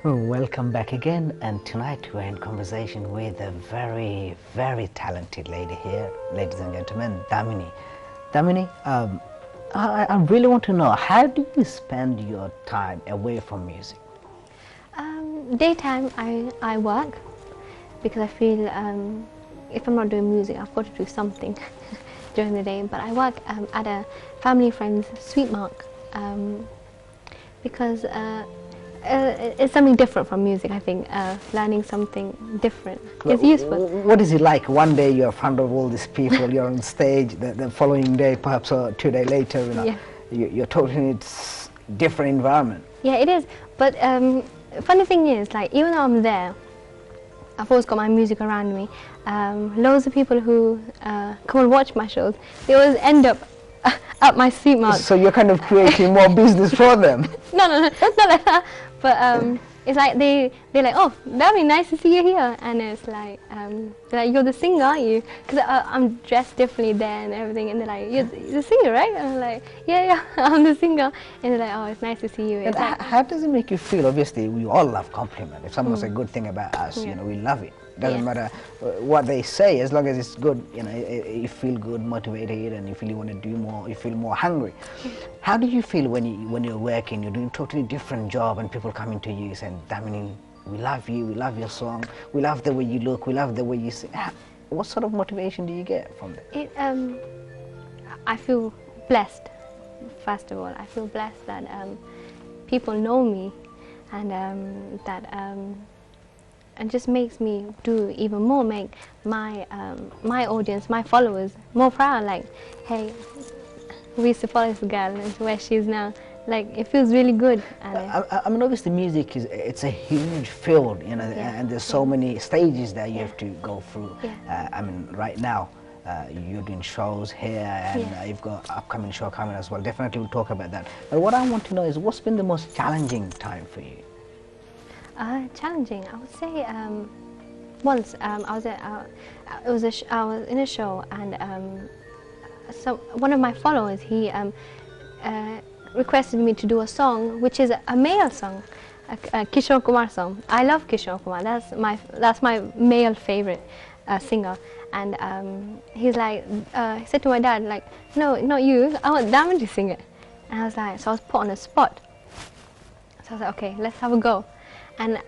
Welcome back again, and tonight we're in conversation with a very, very talented lady here, ladies and gentlemen, Damini. Damini, I really want to know, how do you spend your time away from music? Daytime, I work because I feel if I'm not doing music, I've got to do something during the day. But I work at a family friend's sweet mark because it's something different from music. I think learning something different is useful. What is it like? One day you're in front of all these people, you're on stage, the following day, perhaps 2 days later, Yeah. you're totally in a different environment. Yeah, it is. But funny thing is, like, even though I'm there, I've always got my music around me. Loads of people who come and watch my shows, they always end up at my sweet mark. So you're kind of creating more business for them. No, not like that. But it's like they're like, oh, that'd be nice to see you here, and it's like, they're like, you're the singer, aren't you? Because I'm dressed differently there and everything, and they're like, you're the singer, right? And I'm like, yeah, I'm the singer, and they're like, oh, it's nice to see you. And how does it make you feel? Obviously, we all love compliment. If someone says a good thing about us, Yeah. we love it. Doesn't matter what they say, as long as it's good. You feel good, motivated, and you feel you want to do more. You feel more hungry. How do you feel when you're working? You're doing a totally different job, and people coming to you saying, "Damini, we love you. We love your song. We love the way you look. We love the way you sing." What sort of motivation do you get from that? I feel blessed. First of all, I feel blessed that people know me, and that. And just makes me do even more, make my my audience, my followers more proud. Like, hey, we used to follow this girl and where she is now. Like, it feels really good. And I mean, obviously, music it's a huge field, and there's so many stages that you have to go through. Yeah. I mean, right now, you're doing shows here, and you've got upcoming show coming as well. Definitely, we'll talk about that. But what I want to know is, what's been the most challenging time for you? Challenging, I would say. Once I was I was in a show, and so one of my followers, he requested me to do a song which is a male song, a Kishore Kumar song. I love Kishore Kumar. That's my male favorite singer. And he's like, he said to my dad, like, no, not you. I want Damini to sing it. And I was like, so I was put on a spot. So I was like, okay, let's have a go. And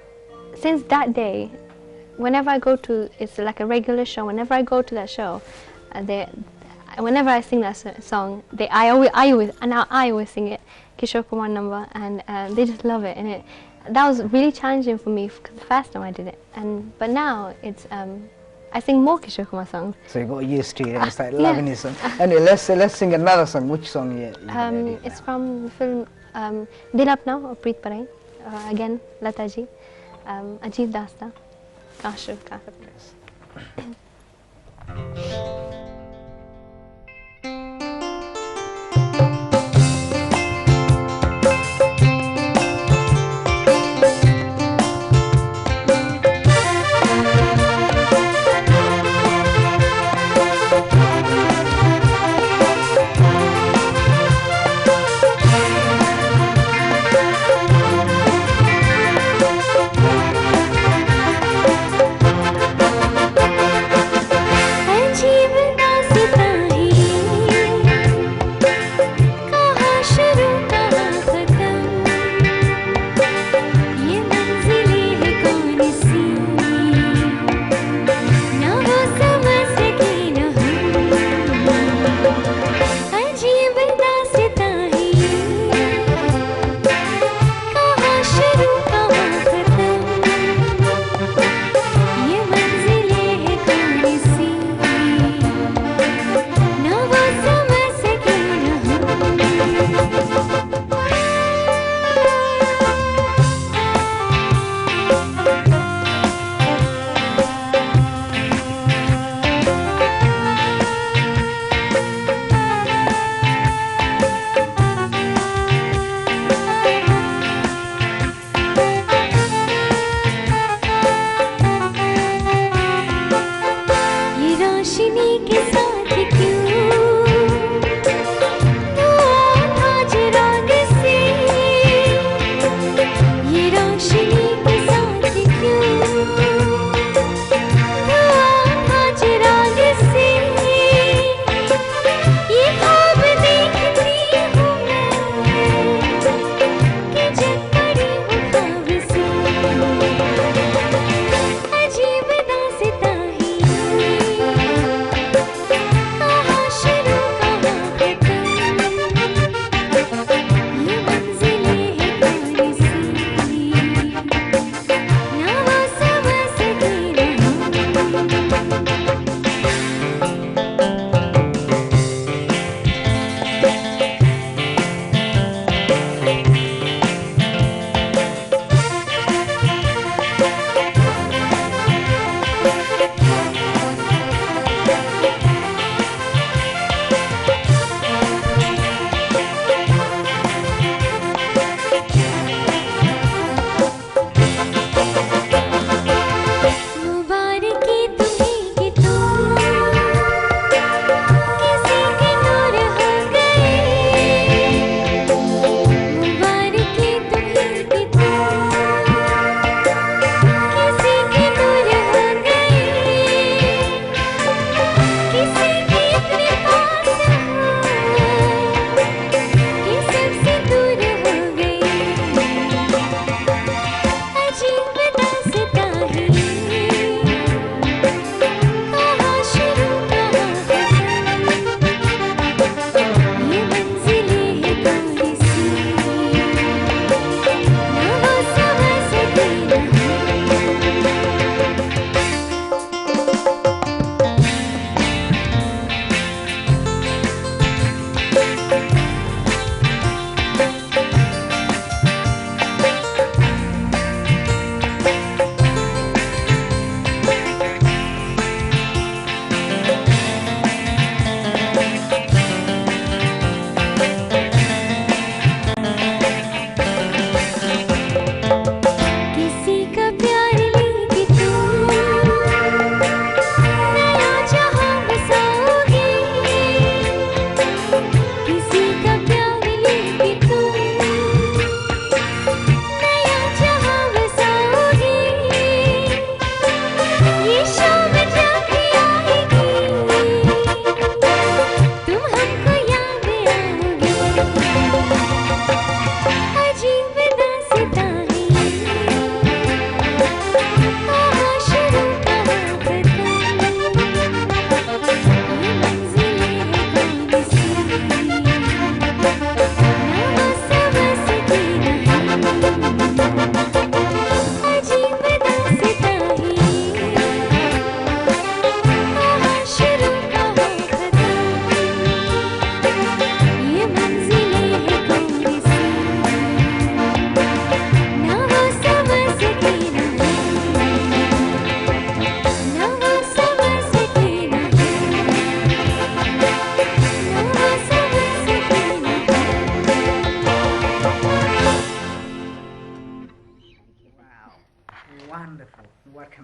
since that day, whenever I go to, it's like a regular show, whenever I go to that show, whenever I sing that song, I always sing it, Kishore Kumar number, and they just love it. And that was really challenging for me, because the first time I did it. But now it's, I sing more Kishore Kumar songs. So you got used to it and start loving his song. Anyway, let's sing another song. Which song you it's from the film Dil Apna or Preet Parai. Again, Lata ji, Ajeeb Dasta, Kashif. Anji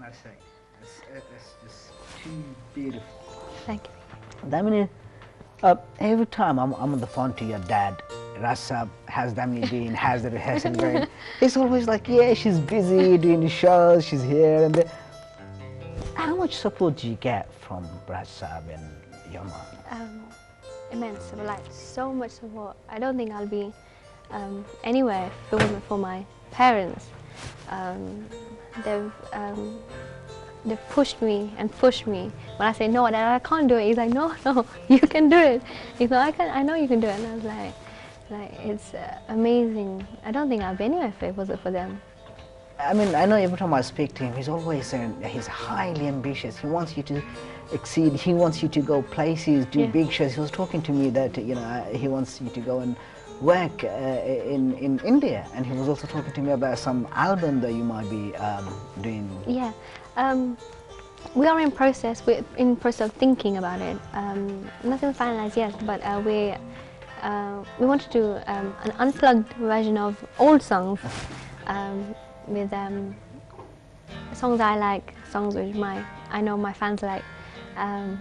can I say? It's just too beautiful. Thank you. Damini, every time I'm on the phone to your dad, Rasa, has Damini been, has the rehearsal going? It's always like, yeah, she's busy doing the shows, she's here and there. How much support do you get from Rasa and your mom? Immense, like so much support. I don't think I'll be anywhere if it wasn't for my parents. They've they've pushed me and pushed me. When I say no, Dad, I can't do it. He's like, no, no, you can do it. He's like, I know you can do it. And I was like it's amazing. I don't think I'll be anywhere if it wasn't for them. I mean, I know every time I speak to him, he's always saying he's highly ambitious. He wants you to exceed. He wants you to go places, do big shows. He was talking to me that he wants you to go and work in India, and he was also talking to me about some album that you might be doing. Yeah, we are in process. We're in process of thinking about it. Nothing finalized yet, but we want to do an unplugged version of old songs. With songs I like, songs which I know my fans like, and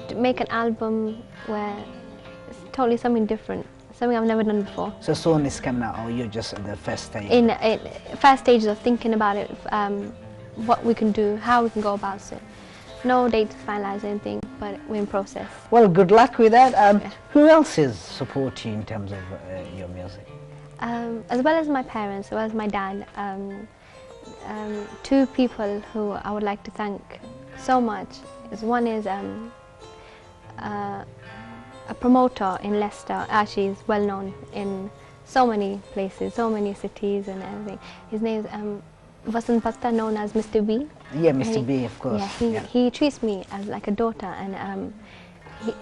to make an album where it's totally something different, something I've never done before. So soon is coming out, or you're just at the first stage? In first stages of thinking about it, what we can do, how we can go about it. No date to finalize anything, but we're in process. Well, good luck with that. Who else is supporting you in terms of your music? As well as my parents, as well as my dad, two people who I would like to thank so much. One is a promoter in Leicester. Actually, he's well known in so many places, so many cities and everything. His name is Vasant Pasta, known as Mr. B. Yeah, Mr. B, of course. Yeah, he treats me as like a daughter, and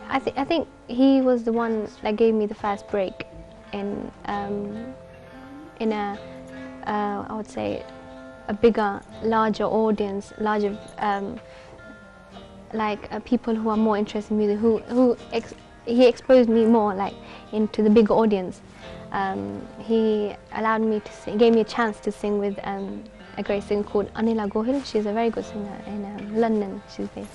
I think he was the one that gave me the first break in a I would say a bigger, larger audience, larger people who are more interested in music. He exposed me more like into the bigger audience. He allowed me to sing, gave me a chance to sing with a great singer called Anila Gohil. She's a very good singer in London. She's based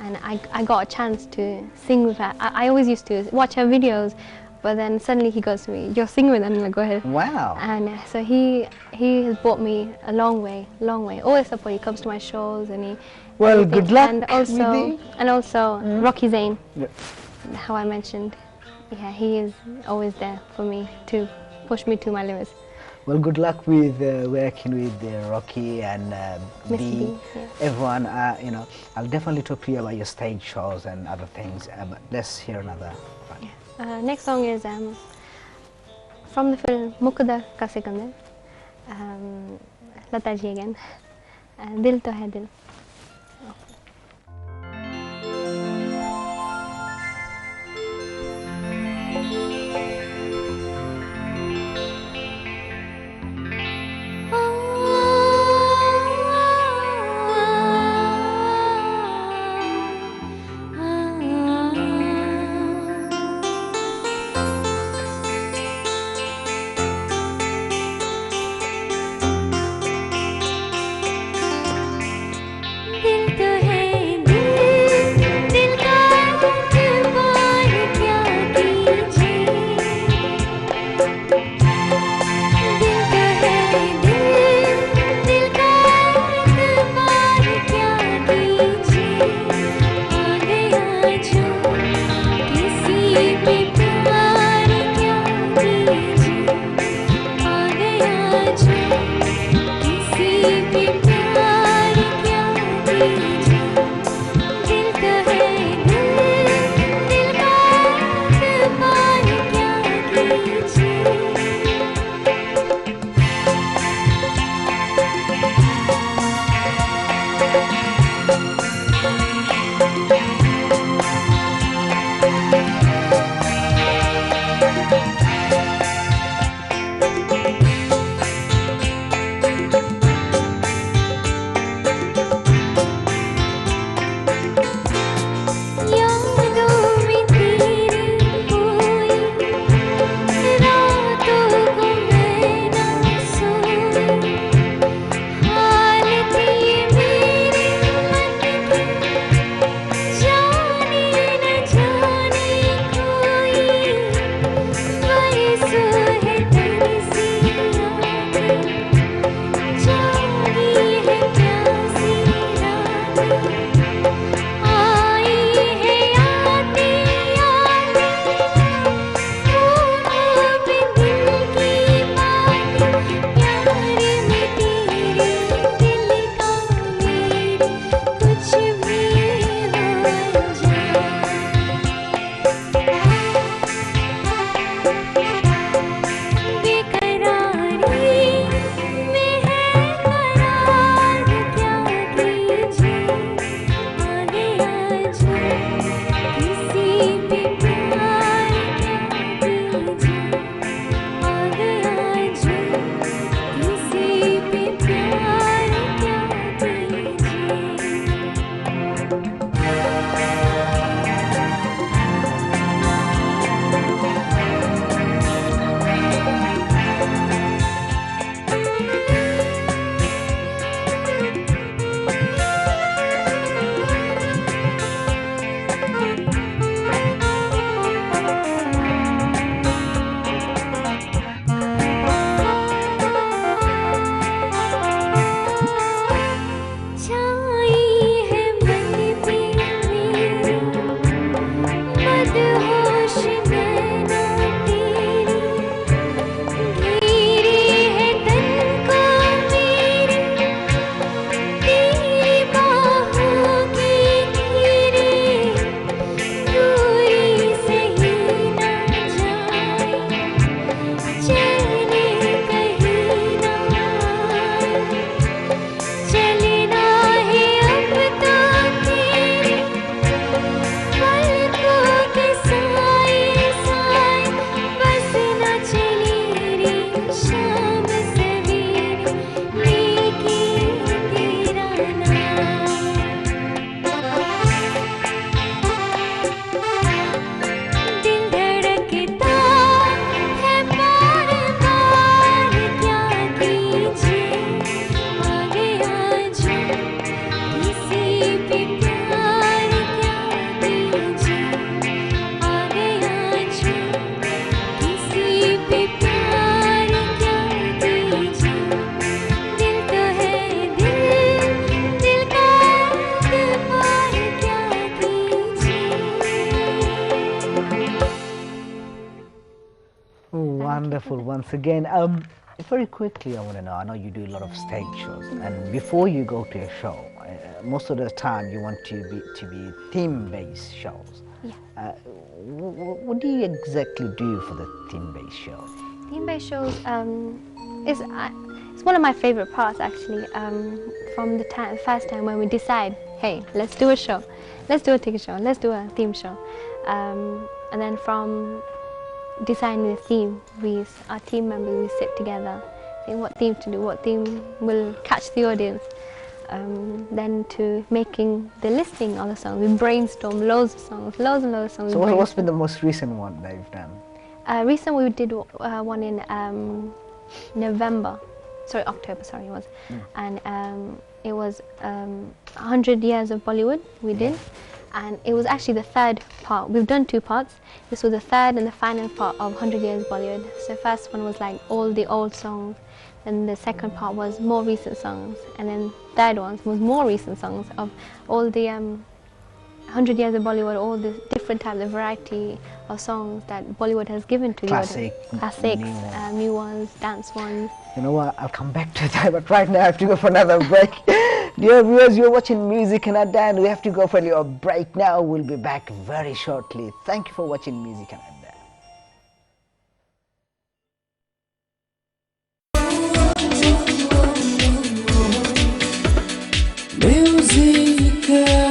in, and I got a chance to sing with her. I always used to watch her videos, but then suddenly he goes to me, "You're singing with Anila Gohil." Wow! And so he has brought me a long way, long way. Always support. He comes to my shows and he. Well, good luck. And also Rocky Zain, how I mentioned. Yeah, he is always there for me to push me to my limits. Well, good luck with working with Rocky and B. Yeah. Everyone, I'll definitely talk to you about your stage shows and other things. But let's hear another one. Yeah. Next song is from the film Muqaddar Ka Sikandar. Lata ji again. Dil to hai dil. wonderful once again. Very quickly, I want to know. I know you do a lot of stage shows, and before you go to a show, most of the time you want to be theme-based shows. Yeah. What do you exactly do for the theme-based shows? Theme-based shows is it's one of my favorite parts actually. From the first time when we decide, hey, let's do a show, let's do a ticket show, let's do a theme show, and then from designing the theme, our team members, we sit together, think what theme to do, what theme will catch the audience. Then to making the listing of the songs, we brainstorm loads of songs, loads and loads of songs. So what's been the most recent one that you've done? Recently we did one in October, it was. And it was 100 Years of Bollywood we did. And it was actually the third part. We've done 2 parts. This was the third and the final part of 100 Years Bollywood. So the first one was like all the old songs, and the second part was more recent songs, and then third one was more recent songs of all the 100 Years of Bollywood, all the different types of variety of songs that Bollywood has given to the audience. Classics, new ones, dance ones. You know what, I'll come back to that, but right now I have to go for another break. Dear viewers, you're watching Music and Adda, and we have to go for a little break now. We'll be back very shortly. Thank you for watching Music and Adda. Music